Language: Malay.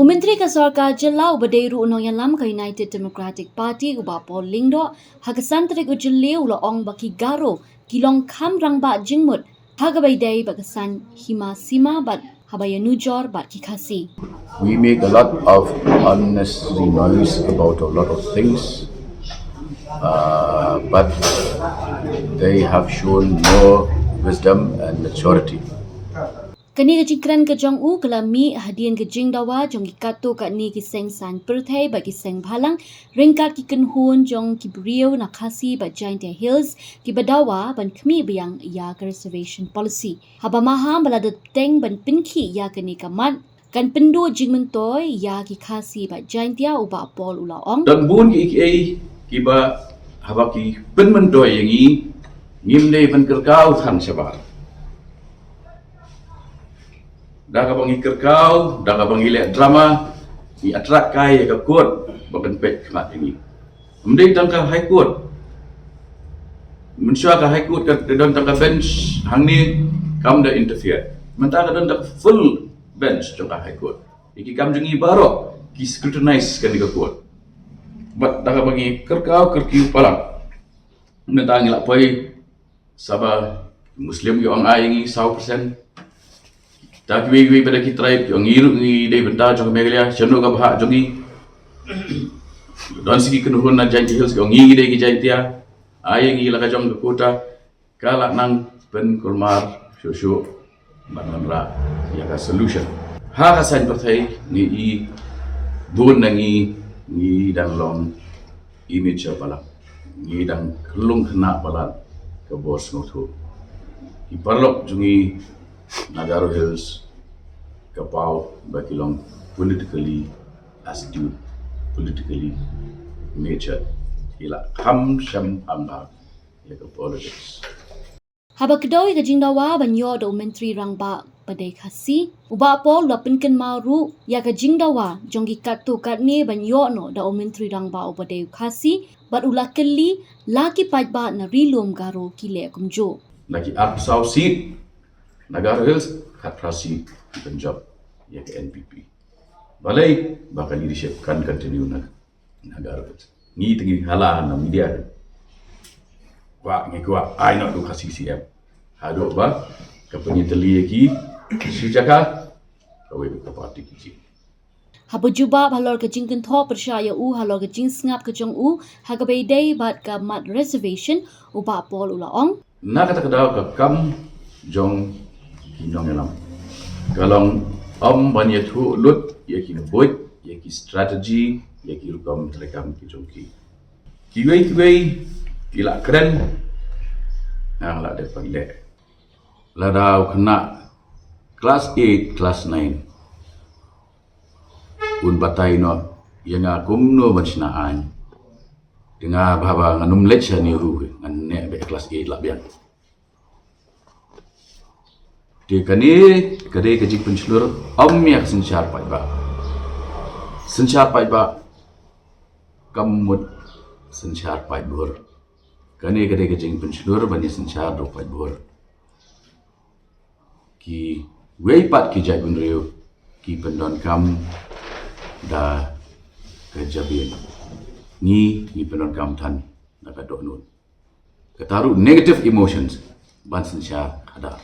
Menteri ka sarkar jelau berderu unong yang lam ka United Democratic Party uba Paul Lyngdoh hakasan tarik ujeliu la ong baki Garo kilong Kham Rangbah jingmut hagabaidai bakasan hima sima bat Haba Ïanujor bat ki Khasi. We make a lot of unnecessary noise about a lot of things, but they have shown more wisdom and maturity. Kani kejingkran ke jong u kelami hadian ke jingdawa jong kikato kat ni ki Saiñ Pyrthei bagi Saiñ Bhalang ringkat ki kenhun jong ki beriau na Khasi ba Giant Hills ki badawa ban kemi biang ya ke reservation policy. Haba maha baladat teng ban pinki ya ke ni kamat kan pendu jingmentoy ya ki Khasi ba Giant ya uba Paul ulaong. Dan bun ki ba haba ki penmentoy yang ngimde ban kerkau than sabar. Dah bangi kerkau, dah bangi lihat drama, ni atrak kai ke court, bakan pet kemat ini. Mending tangka high court. Mensua ka high court ka don tangka bench hang ni kam dah interfere. Mentang don tak full bench tangka high court. Iki kam jengi barok ki scrutinize kan di court. But dah bangi kerkau kerkiu palang. Mentang ngilak poi sabah Muslim yo ang ayingi 100%. Tak kiwi pada kita tribe yang ngiru ni day benda jong megalia chano ka bahak jongi don sigi kenuhun na Giant Hills yang ngi day ki Giantia ay ngi la ka jong ke kota kala nang pen kulmar shushu bananra ya ka solution ha ka Saiñ Pyrthei ni bun nangi ngi dang long image pala ngi dang kelung kena pala ke bos ngotu iparlok jongi Garo Hills kapau bakilong politically astute, politically matured. Ila Kham sham amba like politics. Haba kedoi ke jingdawa banyo do Menteri Rangbah badai Khasi uba Paul la pinken maru ya ke jingdawa jonggi katu kat ni banyo no da Menteri Rangbah badai Khasi bat ula keli laki pajba na rilum Garo kile kumjo. Laki up South Seat Garo Hills kat Khasi Punjab ya ke NPP. Balai bakal leadership kan continue na Garo Hills. Ni tengi halah na media. Wa ngi kwa ai nak du Khasi CM. Hado ba kapani teli ki sujaka kawe ke parti ki. Haba juba halor ke jingken tho percaya u halor ke jing ngap ke jong u hagabai day bat ka mat reservation uba Paul ulaong. Na kata kedau ke kam jong kinong elam. Kalau banyak tu lut, ya ki buat, ya ki strategi, ya ki rukam terekam ki jongki. Kiwei, kila keren, yang lah depan le. Ladau kena kelas 8, kelas 9. Un batai no, yang akum no macnaan. Dengar bahwa nganum lecture ni ru, ngan nek kelas 8 lah biang. Di kani kadai kejik pencelur yang sencar pai ba kamut sencar pai bur kani kadai kejik pencelur bani sencar do pai bur ki wei pat ki jai bunriu ki pendon kam da kejabin ni pendon kam tan na kadok nun ketaru negative emotions ban sencar ada